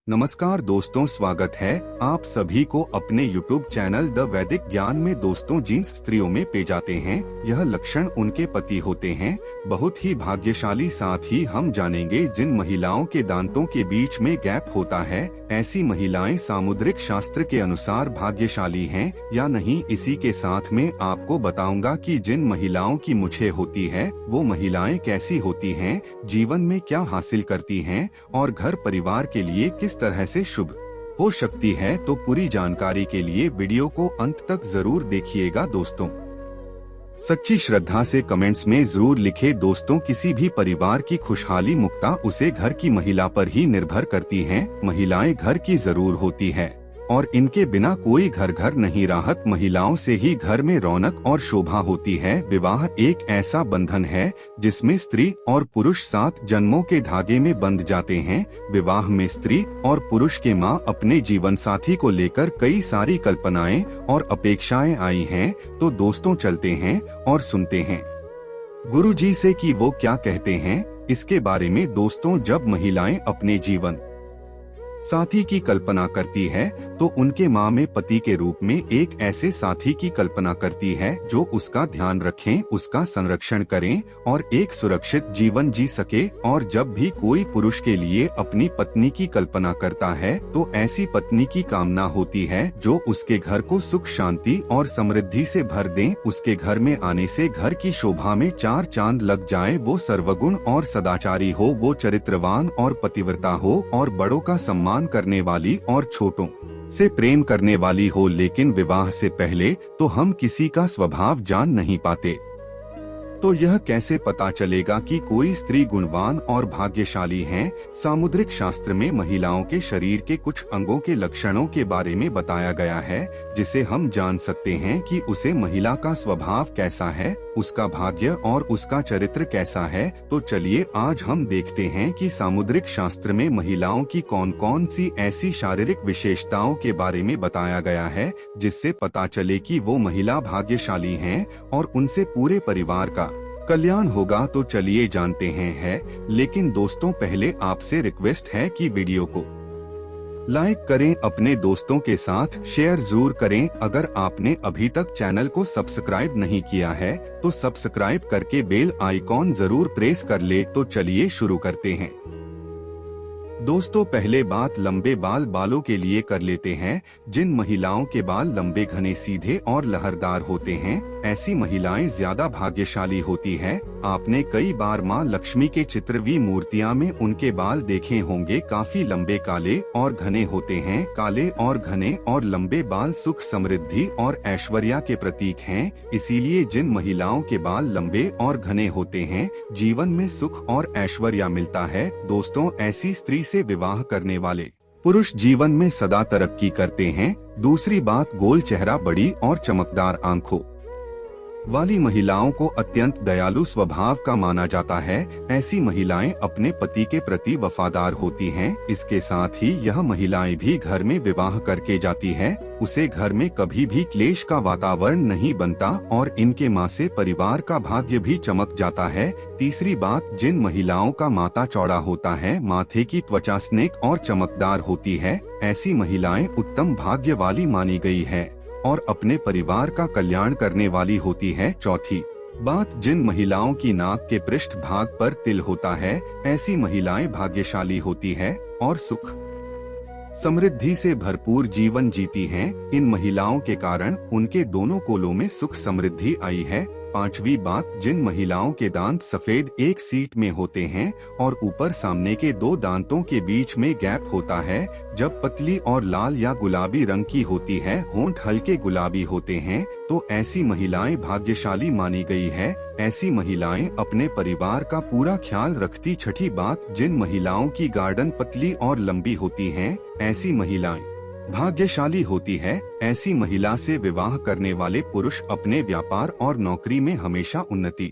नमस्कार दोस्तों, स्वागत है आप सभी को अपने YouTube चैनल द वैदिक ज्ञान में। दोस्तों, जिन स्त्रियों में पे जाते हैं यह लक्षण उनके पति होते हैं बहुत ही भाग्यशाली। साथ ही हम जानेंगे जिन महिलाओं के दांतों के बीच में गैप होता है, ऐसी महिलाएं सामुद्रिक शास्त्र के अनुसार भाग्यशाली हैं या नहीं। इसी के साथ में आपको बताऊंगा कि जिन महिलाओं की मूंछें होती है वो महिलाएं कैसी होती हैं, जीवन में क्या हासिल करती हैं और घर परिवार के लिए किस तरह से शुभ हो सकती है। तो पूरी जानकारी के लिए वीडियो को अंत तक जरूर देखिएगा। दोस्तों, सच्ची श्रद्धा से कमेंट्स में जरूर लिखे। दोस्तों, किसी भी परिवार की खुशहाली मुक्ता उसे घर की महिला पर ही निर्भर करती है। महिलाएं घर की जरूर होती है और इनके बिना कोई घर नहीं। राहत महिलाओं से ही घर में रौनक और शोभा होती है। विवाह एक ऐसा बंधन है जिसमें स्त्री और पुरुष 7 जन्मों के धागे में बंध जाते हैं। विवाह में स्त्री और पुरुष के माँ अपने जीवन साथी को लेकर कई सारी कल्पनाएं और अपेक्षाएं आई हैं। तो दोस्तों, चलते हैं और सुनते हैं गुरु जी से कि वो क्या कहते हैं इसके बारे में। दोस्तों, जब महिलाएं अपने जीवन साथी की कल्पना करती है तो उनके माँ में पति के रूप में एक ऐसे साथी की कल्पना करती है जो उसका ध्यान रखें, उसका संरक्षण करें और एक सुरक्षित जीवन जी सके। और जब भी कोई पुरुष के लिए अपनी पत्नी की कल्पना करता है तो ऐसी पत्नी की कामना होती है जो उसके घर को सुख शांति और समृद्धि से भर दें। उसके घर में आने से घर की शोभा में 4 चांद लग जाए। वो सर्वगुण और सदाचारी हो, वो चरित्रवान और पतिव्रता हो और बड़ों का सम्मान करने वाली और छोटों से प्रेम करने वाली हो। लेकिन विवाह से पहले तो हम किसी का स्वभाव जान नहीं पाते, तो यह कैसे पता चलेगा कि कोई स्त्री गुणवान और भाग्यशाली है। सामुद्रिक शास्त्र में महिलाओं के शरीर के कुछ अंगों के लक्षणों के बारे में बताया गया है जिसे हम जान सकते हैं कि उसे महिला का स्वभाव कैसा है, उसका भाग्य और उसका चरित्र कैसा है। तो चलिए आज हम देखते हैं कि सामुद्रिक शास्त्र में महिलाओं की कौन कौन सी ऐसी शारीरिक विशेषताओं के बारे में बताया गया है जिससे पता चले कि वो महिला भाग्यशाली हैं और उनसे पूरे परिवार का कल्याण होगा। तो चलिए जानते हैं। लेकिन दोस्तों, पहले आपसे रिक्वेस्ट है कि वीडियो को लाइक करें, अपने दोस्तों के साथ शेयर जरूर करें। अगर आपने अभी तक चैनल को सब्सक्राइब नहीं किया है तो सब्सक्राइब करके बेल आइकॉन जरूर प्रेस कर ले। तो चलिए शुरू करते हैं। दोस्तों, पहले बात लंबे बालों के लिए कर लेते हैं। जिन महिलाओं के बाल लंबे, घने, सीधे और लहरदार होते हैं, ऐसी महिलाएं ज्यादा भाग्यशाली होती है। आपने कई बार मां लक्ष्मी के चित्र वी मूर्तियां में उनके बाल देखे होंगे। काफी लंबे, काले और घने होते हैं। काले और घने और लंबे बाल सुख, समृद्धि और ऐश्वर्या के प्रतीक हैं। इसीलिए जिन महिलाओं के बाल लंबे और घने होते हैं, जीवन में सुख और ऐश्वर्या मिलता है। दोस्तों, ऐसी स्त्री से विवाह करने वाले पुरुष जीवन में सदा तरक्की करते हैं। दूसरी बात, गोल चेहरा, बड़ी और चमकदार आंखों वाली महिलाओं को अत्यंत दयालु स्वभाव का माना जाता है। ऐसी महिलाएं अपने पति के प्रति वफादार होती हैं। इसके साथ ही यह महिलाएं भी घर में विवाह करके जाती है, उसे घर में कभी भी क्लेश का वातावरण नहीं बनता और इनके माँ से परिवार का भाग्य भी चमक जाता है। तीसरी बात, जिन महिलाओं का माथा चौड़ा होता है, माथे की त्वचा स्नेक और चमकदार होती है, ऐसी महिलाएं उत्तम भाग्य वाली मानी गई है और अपने परिवार का कल्याण करने वाली होती है। चौथी बात, जिन महिलाओं की नाक के पृष्ठ भाग पर तिल होता है, ऐसी महिलाएं भाग्यशाली होती है और सुख समृद्धि से भरपूर जीवन जीती हैं। इन महिलाओं के कारण उनके दोनों कोलों में सुख समृद्धि आई है। पांचवी बात, जिन महिलाओं के दांत सफेद एक सीट में होते हैं और ऊपर सामने के 2 दांतों के बीच में गैप होता है, जब पतली और लाल या गुलाबी रंग की होती है, होंठ हल्के गुलाबी होते हैं, तो ऐसी महिलाएं भाग्यशाली मानी गई है। ऐसी महिलाएं अपने परिवार का पूरा ख्याल रखती। छठी बात, जिन महिलाओं की गर्दन पतली और लंबी होती है, ऐसी महिलाएं भाग्यशाली होती है। ऐसी महिला से विवाह करने वाले पुरुष अपने व्यापार और नौकरी में हमेशा उन्नति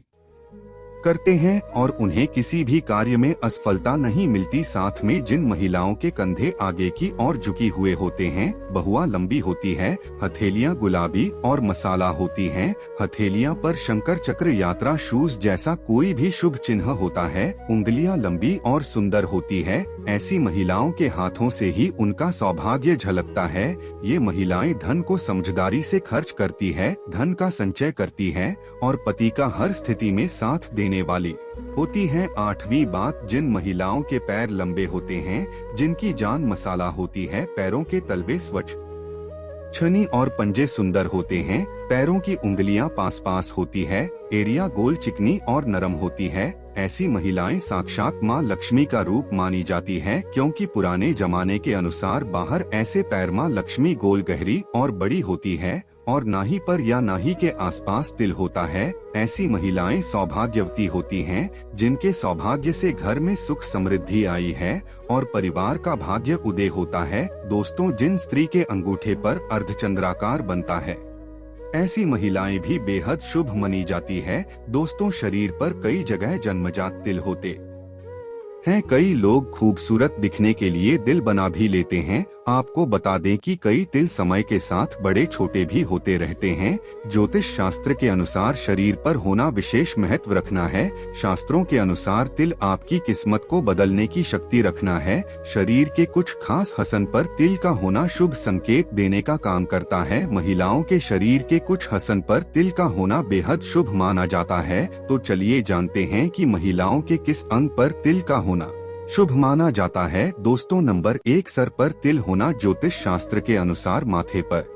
करते हैं और उन्हें किसी भी कार्य में असफलता नहीं मिलती। साथ में जिन महिलाओं के कंधे आगे की ओर झुकी हुए होते हैं, बहुआ लंबी होती है, हथेलियां गुलाबी और मसाला होती हैं, हथेलियां पर शंकर चक्र यात्रा शूज जैसा कोई भी शुभ चिन्ह होता है, उंगलियां लंबी और सुंदर होती है, ऐसी महिलाओं के हाथों से ही उनका सौभाग्य झलकता है। ये महिलाएं धन को समझदारी से खर्च करती है, धन का संचय करती है और पति का हर स्थिति में साथ देने वाली होती है। 8वीं बात, जिन महिलाओं के पैर लंबे होते हैं, जिनकी जान मसाला होती है, पैरों के तलवे स्वच्छ छनी और पंजे सुंदर होते हैं, पैरों की उंगलियां पास पास होती है, एरिया गोल चिकनी और नरम होती है, ऐसी महिलाएं साक्षात माँ लक्ष्मी का रूप मानी जाती हैं, क्योंकि पुराने जमाने के अनुसार बाहर ऐसे पैर माँ लक्ष्मी गोल गहरी और बड़ी होती है और नाभि पर या नाभि के आसपास तिल होता है। ऐसी महिलाएं सौभाग्यवती होती हैं, जिनके सौभाग्य से घर में सुख समृद्धि आई है और परिवार का भाग्य उदय होता है। दोस्तों, जिन स्त्री के अंगूठे पर अर्धचंद्राकार बनता है, ऐसी महिलाएं भी बेहद शुभ मानी जाती है। दोस्तों, शरीर पर कई जगह जन्मजात तिल होते हैं। कई लोग खूबसूरत दिखने के लिए दिल बना भी लेते हैं। आपको बता दें कि कई तिल समय के साथ बड़े छोटे भी होते रहते हैं। ज्योतिष शास्त्र के अनुसार शरीर पर होना विशेष महत्व रखना है। शास्त्रों के अनुसार तिल आपकी किस्मत को बदलने की शक्ति रखना है। शरीर के कुछ खास हसन पर तिल का होना शुभ संकेत देने का काम करता है। महिलाओं के शरीर के कुछ हसन पर तिल का होना बेहद शुभ माना जाता है। तो चलिए जानते हैं कि महिलाओं के किस अंग पर तिल का होना शुभ माना जाता है। दोस्तों, नंबर 1, सर पर तिल होना। ज्योतिष शास्त्र के अनुसार माथे पर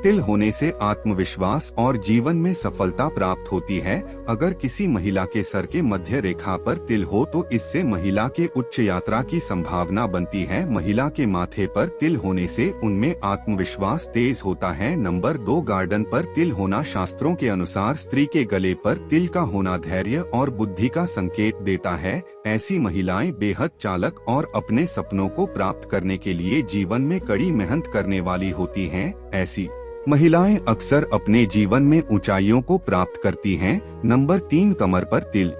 तिल होने से आत्मविश्वास और जीवन में सफलता प्राप्त होती है। अगर किसी महिला के सर के मध्य रेखा पर तिल हो तो इससे महिला के उच्च यात्रा की संभावना बनती है। महिला के माथे पर तिल होने से उनमें आत्मविश्वास तेज होता है। नंबर 2, गार्डन पर तिल होना। शास्त्रों के अनुसार स्त्री के गले पर तिल का होना धैर्य और बुद्धि का संकेत देता है। ऐसी महिलाएं बेहद चालक और अपने सपनों को प्राप्त करने के लिए जीवन में कड़ी मेहनत करने वाली होती हैं। ऐसी महिलाएं अक्सर अपने जीवन में ऊंचाइयों को प्राप्त करती हैं। नंबर 3, कमर पर तिल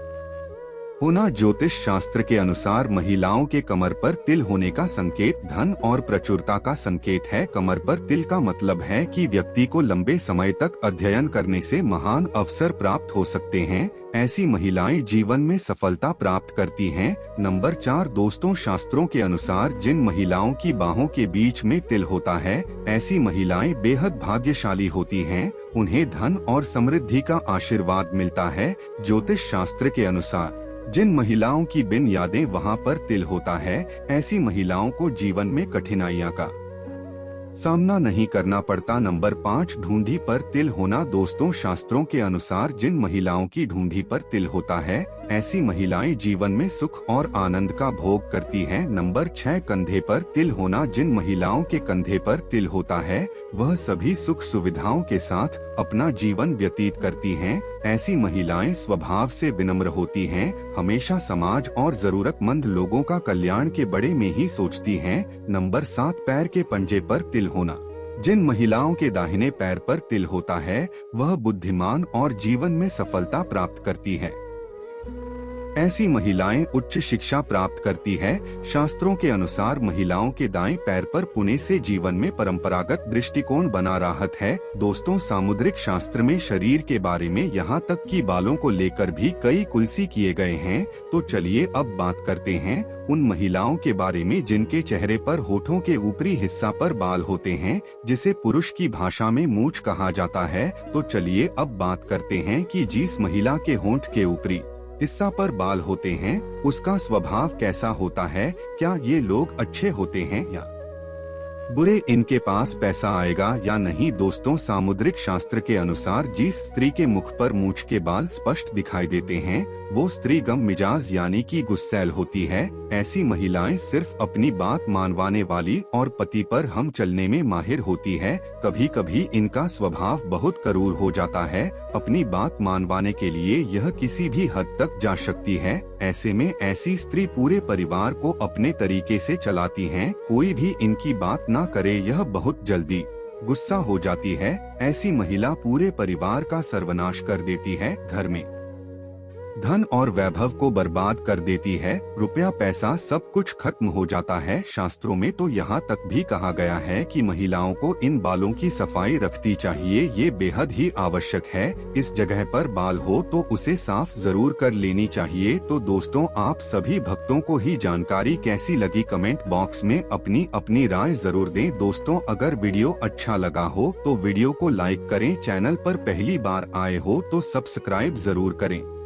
होना। ज्योतिष शास्त्र के अनुसार महिलाओं के कमर पर तिल होने का संकेत धन और प्रचुरता का संकेत है। कमर पर तिल का मतलब है कि व्यक्ति को लंबे समय तक अध्ययन करने से महान अवसर प्राप्त हो सकते हैं। ऐसी महिलाएं जीवन में सफलता प्राप्त करती हैं। नंबर 4, दोस्तों, शास्त्रों के अनुसार जिन महिलाओं की बाहों के बीच में तिल होता है, ऐसी महिलाएं बेहद भाग्यशाली होती हैं। उन्हें धन और समृद्धि का आशीर्वाद मिलता है। ज्योतिष शास्त्र के अनुसार जिन महिलाओं की बिन यादें वहां पर तिल होता है, ऐसी महिलाओं को जीवन में कठिनाइयां का सामना नहीं करना पड़ता। नंबर 5, ढूंढी पर तिल होना। दोस्तों, शास्त्रों के अनुसार जिन महिलाओं की ढूंढी पर तिल होता है, ऐसी महिलाएं जीवन में सुख और आनंद का भोग करती हैं। नंबर 6, कंधे पर तिल होना। जिन महिलाओं के कंधे पर तिल होता है, वह सभी सुख सुविधाओं के साथ अपना जीवन व्यतीत करती हैं। ऐसी महिलाएं स्वभाव से विनम्र होती हैं, हमेशा समाज और जरूरतमंद लोगों का कल्याण के बारे में ही सोचती हैं। नंबर 7, पैर के पंजे पर तिल होना। जिन महिलाओं के दाहिने पैर पर तिल होता है, वह बुद्धिमान और जीवन में सफलता प्राप्त करती है। ऐसी महिलाएं उच्च शिक्षा प्राप्त करती है। शास्त्रों के अनुसार महिलाओं के दाएं पैर पर पुणे से जीवन में परंपरागत दृष्टिकोण बना राहत है। दोस्तों, सामुद्रिक शास्त्र में शरीर के बारे में यहाँ तक कि बालों को लेकर भी कई कुलसी किए गए हैं। तो चलिए अब बात करते हैं उन महिलाओं के बारे में जिनके चेहरे पर होठों के ऊपरी हिस्सा पर बाल होते हैं, जिसे पुरुष की भाषा में मूंछ कहा जाता है। तो चलिए अब बात करते हैं कि जिस महिला के होंठ के ऊपरी हिस्सा पर बाल होते हैं, उसका स्वभाव कैसा होता है। क्या ये लोग अच्छे होते हैं या बुरे, इनके पास पैसा आएगा या नहीं। दोस्तों, सामुद्रिक शास्त्र के अनुसार जिस स्त्री के मुख पर मूंछ के बाल स्पष्ट दिखाई देते हैं, वो स्त्री गम मिजाज यानी कि गुस्सैल होती है। ऐसी महिलाएं सिर्फ अपनी बात मानवाने वाली और पति पर हम चलने में माहिर होती है। कभी कभी इनका स्वभाव बहुत क्रूर हो जाता है। अपनी बात मानवाने के लिए यह किसी भी हद तक जा सकती है। ऐसे में ऐसी स्त्री पूरे परिवार को अपने तरीके से चलाती हैं। कोई भी इनकी बात ना करे, यह बहुत जल्दी गुस्सा हो जाती है। ऐसी महिला पूरे परिवार का सर्वनाश कर देती है। घर में धन और वैभव को बर्बाद कर देती है। रुपया पैसा सब कुछ खत्म हो जाता है। शास्त्रों में तो यहाँ तक भी कहा गया है कि महिलाओं को इन बालों की सफाई रखनी चाहिए, ये बेहद ही आवश्यक है। इस जगह पर बाल हो तो उसे साफ जरूर कर लेनी चाहिए। तो दोस्तों, आप सभी भक्तों को ही जानकारी कैसी लगी कमेंट बॉक्स में अपनी अपनी राय जरूर दें। दोस्तों, अगर वीडियो अच्छा लगा हो तो वीडियो को लाइक करें, चैनल पर पहली बार आए हो तो सब्सक्राइब जरूर करें।